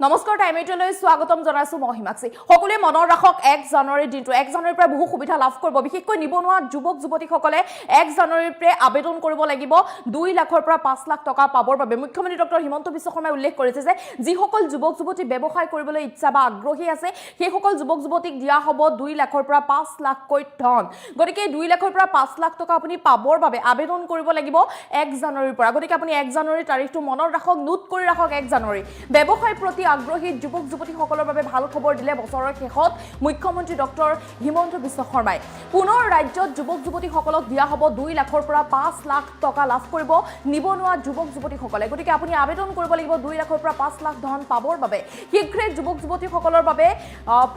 নমস্কাৰ টাইমেটলৈ স্বাগতম জনাইছো মহিমাক্ষী সকলোৱে মনৰ ৰাখক 1 জানুৱাৰীৰ দিনটো 1 জানুৱাৰীৰ পৰা বহু সুবিধা লাভ কৰিব বিশেষকৈ নিবনুৱা যুৱক যুৱতীসকলে 1 জানুৱাৰীৰ পৰা আবেদন কৰিব লাগিব 2 লাখৰ পৰা 5 লাখ টকা পাবৰ বাবে মুখ্যমন্ত্ৰী ডক্টৰ হিমন্ত বিশ্ব শৰ্মাই উল্লেখ কৰিছে যে যিসকল যুৱক যুৱতী ব্যৱসায় কৰিবলৈ ইচ্ছা বা আগ্ৰহী আছে সেই সকল যুৱক যুৱতীক দিয়া হ'ব 2 লাখৰ পৰা 5 লাখ কৈ ধন গতিকে 2 লাখৰ পৰা 5 লাখ টকা আপুনি পাবৰ বাবে আবেদন কৰিব লাগিব 1 জানুৱাৰীৰ পৰা গতিকে আপুনি 1 জানুৱাৰীৰ তাৰিখটো মনত ৰাখক নোট কৰি ৰাখক 1 জানুৱাৰী ব্যৱসায় প্ৰতি আগ্ৰহী যুৱক যুৱতীসকলৰ বাবে ভাল খবৰ দিলে বছৰৰ শেষত মুখ্যমন্ত্ৰী ডক্টৰ হিমন্ত বিশ্ব শৰ্মাই পুনৰ ৰাজ্যত যুৱক যুৱতীসকলক দিয়া হ'ব 2 লাখৰ পৰা 5 লাখ টকা লাভ কৰিব নিবনুৱা যুৱক যুৱতীসকলে গতিকে আপুনি আবেদন কৰিব লাগিব 2 লাখৰ পৰা 5 লাখ ধন পাবৰ বাবে শীঘ্ৰে যুৱক যুৱতীসকলৰ বাবে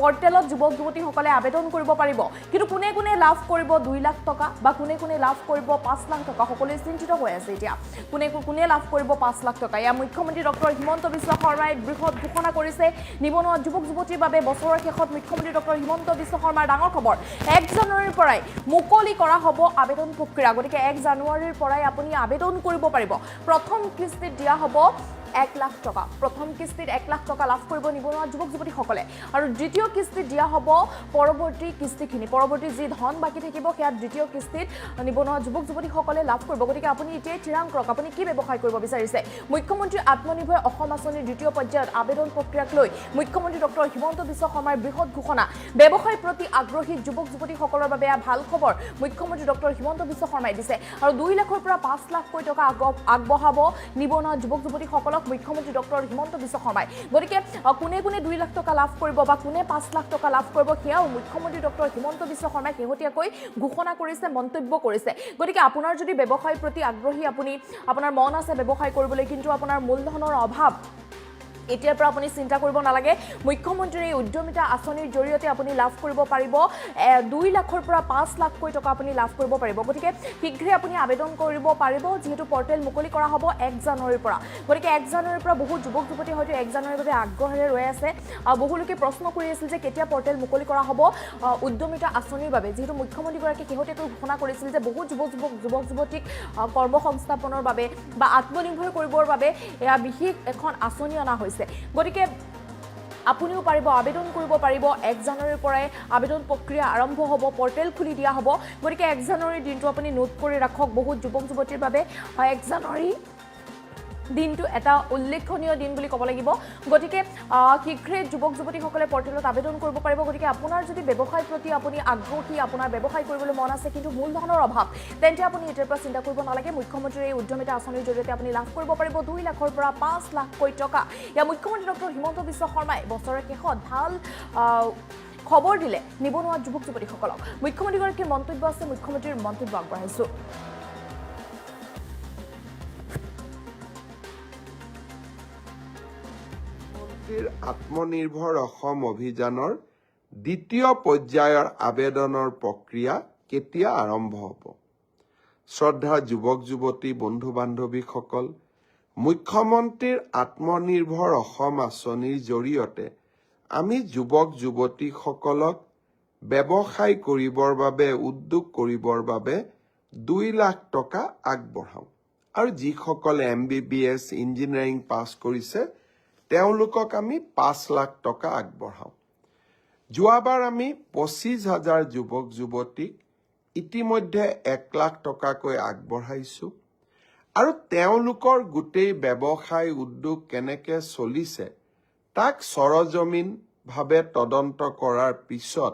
পৰ্টেলত যুৱক যুৱতীসকলে আবেদন কৰিব পাৰিব কিন্তু কোনে কোনে লাভ কৰিব 2 লাখ টকা বা কোনে লাভ কৰিব 5 লাখ টকা সকলোৱে চিন্তিত হৈ আছে এতিয়া কোনে লাভ কৰিব 5 লাখ টকা ইয়া মুখ্যমন্ত্ৰী ডক্টৰ হিমন্ত বিশ্ব শৰ্মাই বৃহৎ ঘোষণা কৰিছে নিবনুৱা যুৱক যুৱতীৰ বাবে বছৰৰ শেষত মুখ্যমন্ত্ৰী ডক্টৰ হিমন্ত বিশ্ব শৰ্মাৰ ডাঙৰ খবৰ 1 জানুৱাৰীৰ পৰাই মুকলি কৰা হ'ব আবেদন প্ৰক্ৰিয়া গতিকে 1 জানুৱাৰীৰ পৰাই আপুনি আবেদন কৰিব পাৰিব প্ৰথম কিস্তিত দিয়া হ'ব 1 লাখ টকা প্ৰথম কিস্তিত 1 লাখ টকা লাভ কৰিব নিবনুৱা যুৱক যুৱতীসকলে আৰু দ্বিতীয় কিস্তিত দিয়া হ'ব পৰৱৰ্তী কিস্তিখিনি পৰৱৰ্তী যি ধন বাকি থাকিব সেয়া দ্বিতীয় কিস্তিত নিবনুৱা যুৱক যুৱতীসকলে লাভ কৰিব গতিকে আপুনি এতিয়া ঠিৰাং কৰক আপুনি কি ব্যৱসায় কৰিব বিচাৰিছে মুখ্যমন্ত্ৰী আত্মনিৰ্ভৰ অসম আঁচনিৰ দ্বিতীয় পৰ্যায়ত আবেদন প্ৰক্ৰিয়াক লৈ মুখ্যমন্ত্ৰী ডক্টৰ হিমন্ত বিশ্ব শৰ্মাৰ বৃহৎ ঘোষণা ব্যৱসায় প্ৰতি আগ্ৰহী যুৱক যুৱতীসকলৰ বাবে ভাল খবৰ মুখ্যমন্ত্ৰী ডক্টৰ হিমন্ত বিশ্ব শৰ্মাই দিছে আৰু 2 লাখৰ পৰা 5 লাখ কৈ টকা আগবঢ়াব নিবনুৱা যুৱক যুৱতীসকলক মুখ্যমন্ত্ৰী ডক্টৰ হিমন্ত বিশ্ব শৰ্মাই গতিকে কোনে 2 লাখ টকা লাভ কৰিব বা কোনে 5 লাখ টকা লাভ কৰিব সেয়াও মুখ্যমন্ত্ৰী ডক্টৰ হিমন্ত বিশ্ব শৰ্মাই শেহতীয়াকৈ ঘোষণা কৰিছে মন্তব্য কৰিছে গতিকে আপোনাৰ যদি ব্যৱসায়ৰ প্ৰতি আগ্ৰহী আপোনাৰ মন আছে ব্যৱসায় কৰিবলৈ কিন্তু আপোনাৰ মূলধনৰ অভাৱ এতিয়াৰ পৰা আপুনি চিন্তা কৰিব নালাগে মুখ্যমন্ত্ৰীৰ এই উদ্যমিতা আঁচনিৰ জৰিয়তে আপুনি লাভ কৰিব পাৰিব 2 লাখৰ পৰা 5 লাখ কৈ টকা আপুনি লাভ কৰিব পাৰিব গতিকে শীঘ্ৰে আপুনি আবেদন কৰিব পাৰিব যেহেতু পৰ্টেল মুকলি কৰা হ'ব 1 জানুৱাৰীৰ পৰা গতিকে 1 জানুৱাৰীৰ পৰা বহু যুৱক যুৱতী হয়তো 1 জানুৱাৰীৰ বাবে আগ্ৰহেৰে ৰৈ আছে বহু লোকে প্ৰশ্ন কৰি আছিল যে কেতিয়া পৰ্টেল মুকলি কৰা হ'ব উদ্যমিতা আঁচনিৰ বাবে যেহেতু মুখ্যমন্ত্ৰীগৰাকী শেহতীয়াকৈ ঘোষণা কৰিছিল যে বহু যুৱক যুৱতীক কৰ্মসংস্থাপনৰ বাবে বা আত্মনিৰ্ভৰ কৰিবৰ বাবে এয়া বিশেষ এখন আঁচনি অনা হৈছে গতিকে আপুনিও পাৰিব আবেদন কৰিব পাৰিব 1 জানুৱাৰীৰ পৰাই আবেদন প্ৰক্ৰিয়া আৰম্ভ হ'ব পৰ্টেল খুলি দিয়া হ'ব গতিকে 1 জানুৱাৰীৰ দিনটো আপুনি নোট কৰি ৰাখক বহুত যুৱক যুৱতীৰ বাবে 1 জানুৱাৰী দিনটো এটা উল্লেখনীয় দিন বুলি ক'ব লাগিব গতিকে শীঘ্ৰে যুৱক যুৱতীসকলে পৰ্টেলত আবেদন কৰিব পাৰিব গতিকে আপোনাৰ যদি ব্যৱসায়ৰ প্ৰতি আপুনি আগ্ৰহী আপোনাৰ ব্যৱসায় কৰিবলৈ মন আছে কিন্তু মূলধনৰ অভাৱ তেন্তে আপুনি এতিয়াৰ পৰা চিন্তা কৰিব নালাগে মুখ্যমন্ত্ৰীৰ এই উদ্যমিতা আঁচনিৰ জৰিয়তে আপুনি লাভ কৰিব পাৰিব 2 লাখৰ পৰা 5 লাখ কৈ টকা ইয়া মুখ্যমন্ত্ৰী ডক্টৰ হিমন্ত বিশ্ব শৰ্মাই বছৰৰ শেষত ভাল খবৰ দিলে নিবনুৱা যুৱক যুৱতীসকলক মুখ্যমন্ত্ৰীগৰাকীৰ মন্তব্য আছে মুখ্যমন্ত্ৰীৰ মন্তব্য আগবঢ়াইছো আত্মনিৰ্ভৰ অসম অভিযানৰ দ্বিতীয় পৰ্যায়ৰ আবেদনৰ প্ৰক্ৰিয়া কেতিয়া আৰম্ভ হ'ব শ্ৰদ্ধা যুৱক যুৱতী বন্ধু বান্ধৱীসকল মুখ্যমন্ত্ৰীৰ আত্মনিৰ্ভৰ অসম আঁচনিৰ জৰিয়তে আমি যুৱক যুৱতীসকলক ব্যৱসায় কৰিবৰ বাবে উদ্যোগ কৰিবৰ বাবে 2 লাখ টকা আগবঢ়াওঁ আৰু যিসকলে MBBS ইঞ্জিনিয়াৰিং পাছ কৰিছে তেওঁলোকক আমি 5 লাখ টকা আগবঢ়াওঁ যোৱাবাৰ আমি 25,000 যুৱক যুৱতীক ইতিমধ্যে 1 লাখ টকাকৈ আগবঢ়াইছো আৰু তেওঁলোকৰ গোটেই ব্যৱসায় উদ্যোগ কেনেকৈ চলিছে তাক সৰজমিনভাৱে তদন্ত কৰাৰ পিছত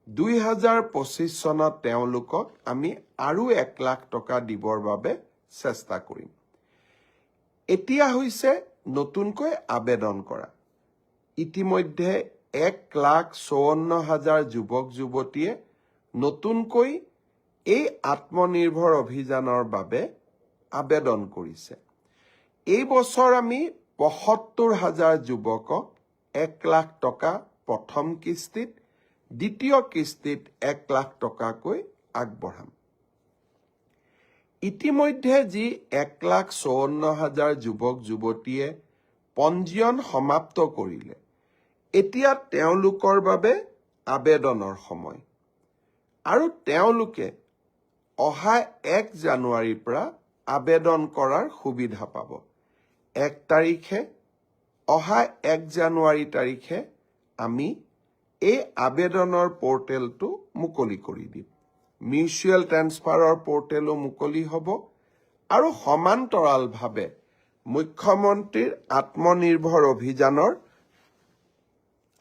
2025 চনত তেওঁলোকক আমি আৰু 1 লাখ টকা দিবৰ বাবে চেষ্টা কৰিম এতিয়া হৈছে নতুনকৈ আবেদন কৰা ইতিমধ্যে 1,54,000 যুৱক যুৱতীয়ে নতুনকৈ এই আত্মনিৰ্ভৰ অভিযানৰ বাবে আবেদন কৰিছে এই বছৰ আমি ৭৫,000 যুৱকক 1 লাখ টকা প্ৰথম কিস্তিত দ্বিতীয় কিস্তিত 1 লাখ টকাকৈ আগবঢ়াম ইতিমধ্যে যি 1,54,000 যুৱক যুৱতীয়ে পঞ্জীয়ন সমাপ্ত কৰিলে এতিয়া তেওঁলোকৰ বাবে আবেদনৰ সময় আৰু তেওঁলোকে অহা 1 জানুৱাৰীৰ পৰা আবেদন কৰাৰ সুবিধা পাব 1 তাৰিখে অহা 1 জানুৱাৰী তাৰিখে আমি এই আবেদনৰ পৰ্টেলটো মুকলি কৰি দিম। মিউচুৱেল ট্ৰেন্সফাৰৰ পৰ্টেলো মুকলি হ'ব আৰু সমান্তৰালভাৱে মুখ্যমন্ত্ৰীৰ আত্মনিৰ্ভৰ অভিযানৰ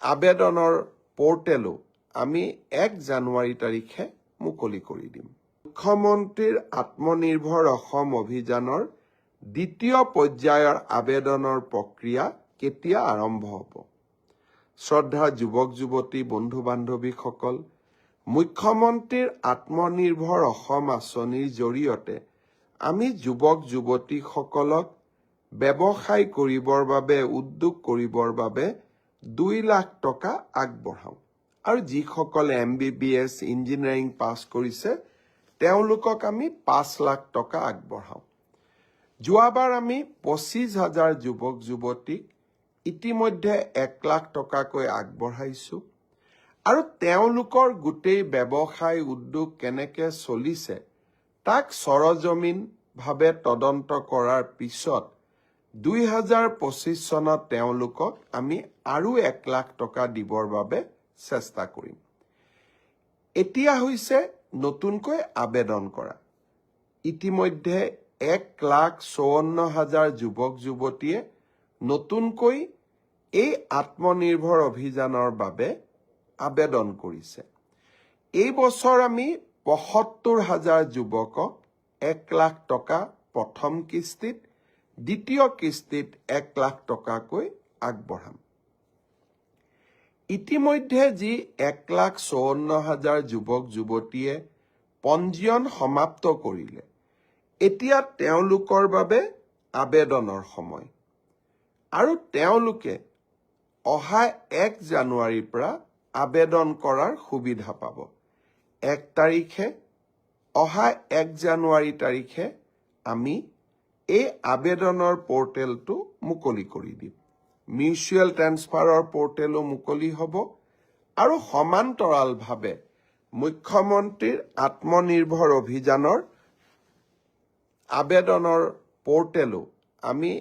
আবেদনৰ পৰ্টেলো আমি 1 জানুৱাৰী তাৰিখে মুকলি কৰি দিম। মুখ্যমন্ত্ৰীৰ আত্মনিৰ্ভৰ অসম অভিযানৰ দ্বিতীয় পৰ্যায়ৰ আবেদনৰ প্ৰক্ৰিয়া কেতিয়া আৰম্ভ হ'ব? শ্ৰদ্ধা যুৱক যুৱতী বন্ধু বান্ধৱীসকল, মুখ্যমন্ত্ৰীৰ আত্মনিৰ্ভৰ অসম আঁচনিৰ জৰিয়তে আমি যুৱক যুৱতীসকলক ব্যৱসায় কৰিবৰ বাবে, উদ্যোগ কৰিবৰ বাবে 2 লাখ টকা আগবঢ়াওঁ। আৰু যিসকলে MBBS ইঞ্জিনিয়াৰিং পাছ কৰিছে তেওঁলোকক আমি 5 লাখ টকা আগবঢ়াওঁ। যোৱাবাৰ আমি 25,000 যুৱক যুৱতীক ইতিমধ্যে 1 লাখ টকাকৈ আগবঢ়াইছো আৰু তেওঁলোকৰ গোটেই ব্যৱসায় উদ্যোগ কেনেকৈ চলিছে তাক সৰজমিনভাৱে তদন্ত কৰাৰ পিছত 2025 চনত তেওঁলোকক আমি আৰু 1 লাখ টকা দিবৰ বাবে চেষ্টা কৰিম। এতিয়া হৈছে নতুনকৈ আবেদন কৰা। ইতিমধ্যে 1,54,000 যুৱক যুৱতীয়ে নতুনকৈ এই আত্মনিৰ্ভৰ অভিযানৰ বাবে আবেদন কৰিছে। এই বছৰ আমি 75,000 যুৱকক 1 লাখ টকা প্ৰথম কিস্তিত, দ্বিতীয় কিস্তিত 1 লাখ টকাকৈ আগবঢ়াম। ইতিমধ্যে যি 1,54,000 যুৱক যুৱতীয়ে পঞ্জীয়ন সমাপ্ত কৰিলে, এতিয়া তেওঁলোকৰ বাবে আবেদনৰ সময় আৰু তেওঁলোকে অহা 1 জানুৱাৰীৰ পৰা আবেদন কৰাৰ সুবিধা পাব। 1 তাৰিখে, অহা 1 জানুৱাৰী তাৰিখে আমি এই আবেদনৰ পৰ্টেলটো মুকলি কৰি দিম। মিউচুৱেল ট্ৰেন্সফাৰৰ পৰ্টেলো মুকলি হ'ব আৰু সমান্তৰালভাৱে মুখ্যমন্ত্ৰীৰ আত্মনিৰ্ভৰ অভিযানৰ আবেদনৰ পৰ্টেলো আমি